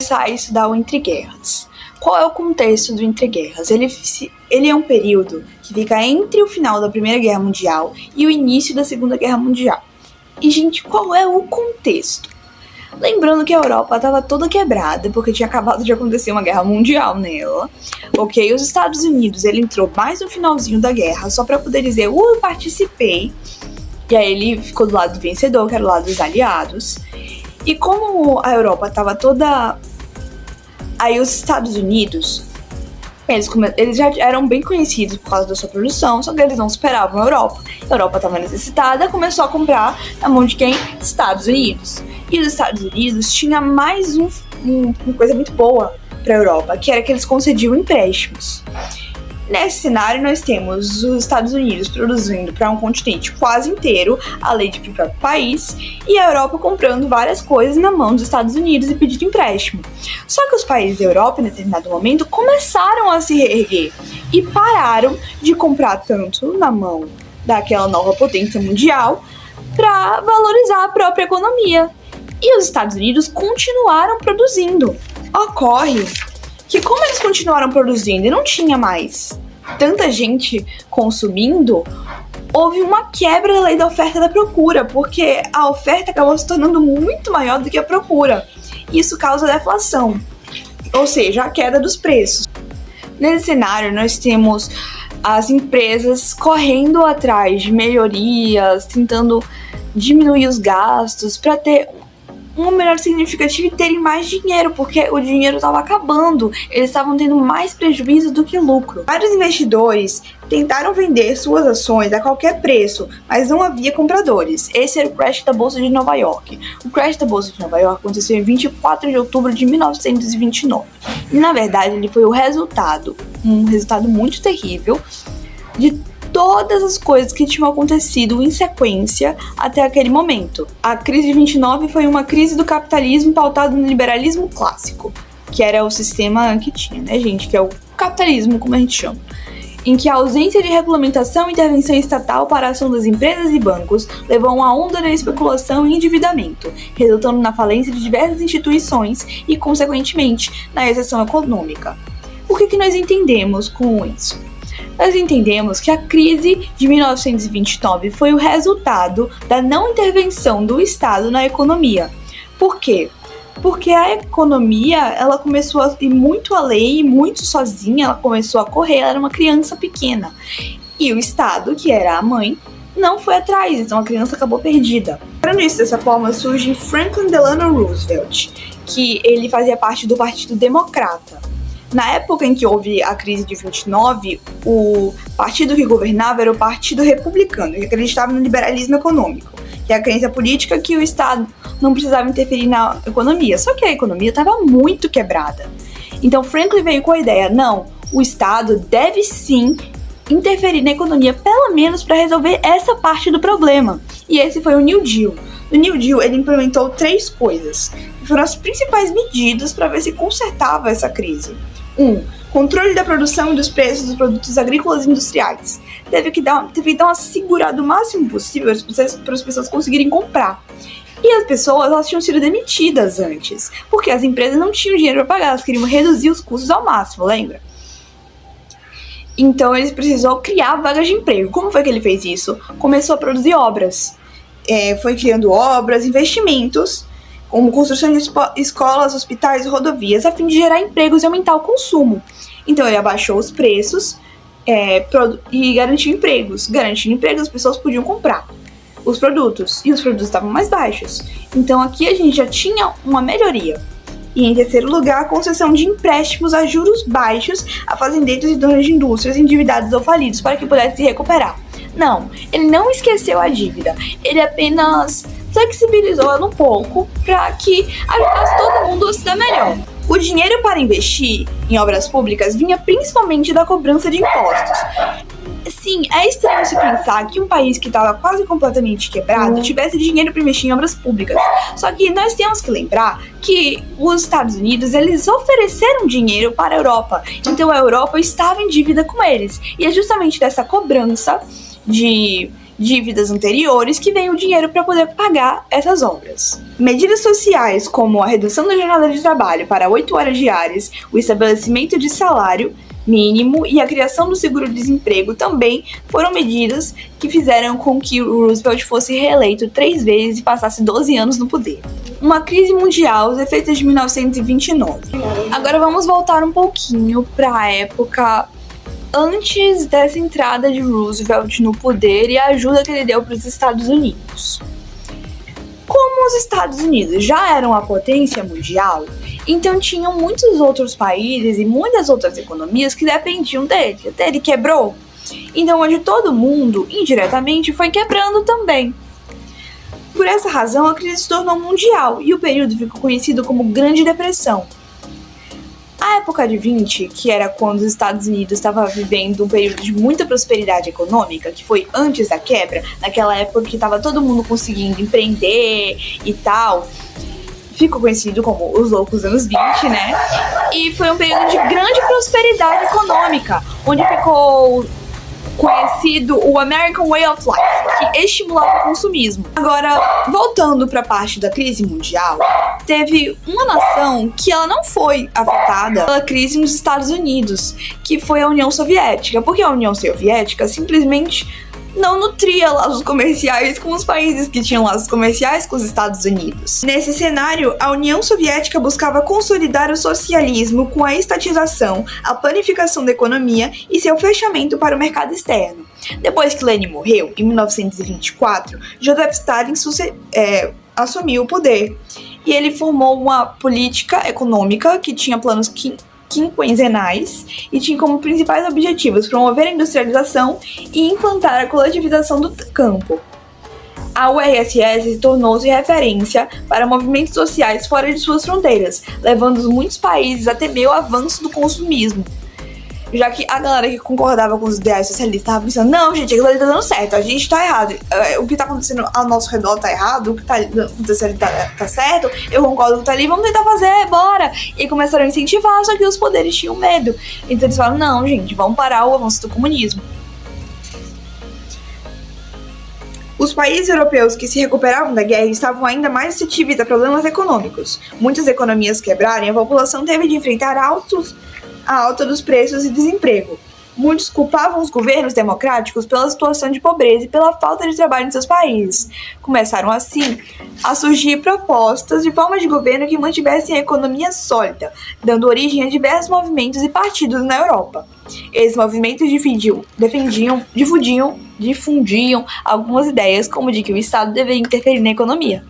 Começar a estudar o Entre Guerras. Qual é o contexto do Entre Guerras? Ele é um período que fica entre o final da Primeira Guerra Mundial e o início da Segunda Guerra Mundial. E, gente, qual é o contexto? Lembrando que a Europa estava toda quebrada, porque tinha acabado de acontecer uma guerra mundial nela. Ok, os Estados Unidos, ele entrou mais no finalzinho da guerra, só para poder dizer, eu participei. E aí ele ficou do lado do vencedor, que era o lado dos aliados. E como a Europa estava toda... Aí os Estados Unidos, eles já eram bem conhecidos por causa da sua produção, só que eles não superavam a Europa. A Europa estava necessitada, começou a comprar na mão de quem? Estados Unidos. E os Estados Unidos tinha mais uma coisa muito boa para a Europa, que era que eles concediam empréstimos. Nesse cenário, nós temos os Estados Unidos produzindo para um continente quase inteiro, além de para o próprio país, e a Europa comprando várias coisas na mão dos Estados Unidos e pedindo empréstimo. Só que os países da Europa, em determinado momento, começaram a se reerguer e pararam de comprar tanto na mão daquela nova potência mundial para valorizar a própria economia. E os Estados Unidos continuaram produzindo. Ocorre que como eles continuaram produzindo e não tinha mais tanta gente consumindo, houve uma quebra da lei da oferta e da procura, porque a oferta acabou se tornando muito maior do que a procura. Isso causa deflação, ou seja, a queda dos preços. Nesse cenário, nós temos as empresas correndo atrás de melhorias, tentando diminuir os gastos para ter um melhor significativo e terem mais dinheiro, porque o dinheiro estava acabando, eles estavam tendo mais prejuízo do que lucro. Vários investidores tentaram vender suas ações a qualquer preço, mas não havia compradores. Esse era o crash da Bolsa de Nova York. O crash da Bolsa de Nova York aconteceu em 24 de outubro de 1929. E, na verdade, ele foi um resultado muito terrível de todas as coisas que tinham acontecido em sequência até aquele momento. A crise de 29 foi uma crise do capitalismo pautada no liberalismo clássico, que era o sistema que tinha, né, gente? Que é o capitalismo, como a gente chama. Em que a ausência de regulamentação e intervenção estatal para a ação das empresas e bancos levou a uma onda da especulação e endividamento, resultando na falência de diversas instituições e, consequentemente, na recessão econômica. O que nós entendemos com isso? Nós entendemos que a crise de 1929 foi o resultado da não intervenção do Estado na economia. Por quê? Porque a economia, ela começou a ir muito além, muito sozinha, ela começou a correr, ela era uma criança pequena. E o Estado, que era a mãe, não foi atrás, então a criança acabou perdida. Para isso, dessa forma, surge Franklin Delano Roosevelt, que ele fazia parte do Partido Democrata. Na época em que houve a crise de 29, o partido que governava era o Partido Republicano, que acreditava no liberalismo econômico, que é a crença política que o Estado não precisava interferir na economia. Só que a economia estava muito quebrada. Então Franklin veio com a ideia, não, o Estado deve sim interferir na economia, pelo menos para resolver essa parte do problema. E esse foi o New Deal. No New Deal, ele implementou 3 coisas, que foram as principais medidas para ver se consertava essa crise. 1. Controle da produção e dos preços dos produtos agrícolas e industriais. Teve que dar uma segurada o máximo possível para as pessoas conseguirem comprar. E as pessoas, elas tinham sido demitidas antes, porque as empresas não tinham dinheiro para pagar, elas queriam reduzir os custos ao máximo, lembra? Então eles precisaram criar vagas de emprego. Como foi que ele fez isso? Começou a produzir obras. Foi criando obras, investimentos, como construção de escolas, hospitais e rodovias, a fim de gerar empregos e aumentar o consumo. Então ele abaixou os preços e garantiu empregos. Garantindo empregos, as pessoas podiam comprar os produtos, e os produtos estavam mais baixos. Então aqui a gente já tinha uma melhoria. E em terceiro lugar, a concessão de empréstimos a juros baixos a fazendeiros e donos de indústrias endividados ou falidos para que pudessem se recuperar. Não, ele não esqueceu a dívida, ele apenas flexibilizou ela um pouco para que ajudasse todo mundo a se dar melhor. O dinheiro para investir em obras públicas vinha principalmente da cobrança de impostos. Sim, é estranho se pensar que um país que estava quase completamente quebrado tivesse dinheiro para investir em obras públicas. Só que nós temos que lembrar que os Estados Unidos, eles ofereceram dinheiro para a Europa. Então a Europa estava em dívida com eles. E é justamente dessa cobrança de dívidas anteriores que veio o dinheiro para poder pagar essas obras. Medidas sociais como a redução da jornada de trabalho para 8 horas diárias, o estabelecimento de salário mínimo e a criação do seguro-desemprego também foram medidas que fizeram com que o Roosevelt fosse reeleito 3 vezes e passasse 12 anos no poder. Uma crise mundial, os efeitos de 1929. Agora vamos voltar um pouquinho para a época antes dessa entrada de Roosevelt no poder e a ajuda que ele deu para os Estados Unidos. Como os Estados Unidos já eram a potência mundial, então tinham muitos outros países e muitas outras economias que dependiam dele. Até ele quebrou. Então hoje todo mundo, indiretamente, foi quebrando também. Por essa razão, a crise se tornou mundial e o período ficou conhecido como Grande Depressão. A época de 20, que era quando os Estados Unidos estava vivendo um período de muita prosperidade econômica, que foi antes da quebra, naquela época que estava todo mundo conseguindo empreender e tal, ficou conhecido como os loucos anos 20, né? E foi um período de grande prosperidade econômica, onde ficou conhecido o American Way of Life, que estimulava o consumismo. Agora, voltando para a parte da crise mundial, teve uma nação que ela não foi afetada pela crise nos Estados Unidos, que foi a União Soviética, porque a União Soviética simplesmente não nutria laços comerciais com os países que tinham laços comerciais com os Estados Unidos. Nesse cenário, a União Soviética buscava consolidar o socialismo com a estatização, a planificação da economia e seu fechamento para o mercado externo. Depois que Lenin morreu, em 1924, Joseph Stalin assumiu o poder e ele formou uma política econômica que tinha planos quinquenzenais e tinha como principais objetivos promover a industrialização e implantar a coletivização do campo. A URSS tornou-se referência para movimentos sociais fora de suas fronteiras, levando muitos países a temer o avanço do consumismo. Já que a galera que concordava com os ideais socialistas estava pensando, não, gente, aquilo ali tá dando certo, a gente tá errado, o que tá acontecendo ao nosso redor tá errado, o que tá acontecendo tá certo, eu concordo com o que tá ali, vamos tentar fazer, bora! E começaram a incentivar, só que os poderes tinham medo. Então eles falaram, não, gente, vamos parar o avanço do comunismo. Os países europeus que se recuperavam da guerra estavam ainda mais suscetíveis a problemas econômicos. Muitas economias quebraram e a população teve de enfrentar a alta dos preços e desemprego. Muitos culpavam os governos democráticos pela situação de pobreza e pela falta de trabalho em seus países. Começaram, assim, a surgir propostas de formas de governo que mantivessem a economia sólida, dando origem a diversos movimentos e partidos na Europa. Esses movimentos difundiam algumas ideias, como de que o Estado deveria interferir na economia.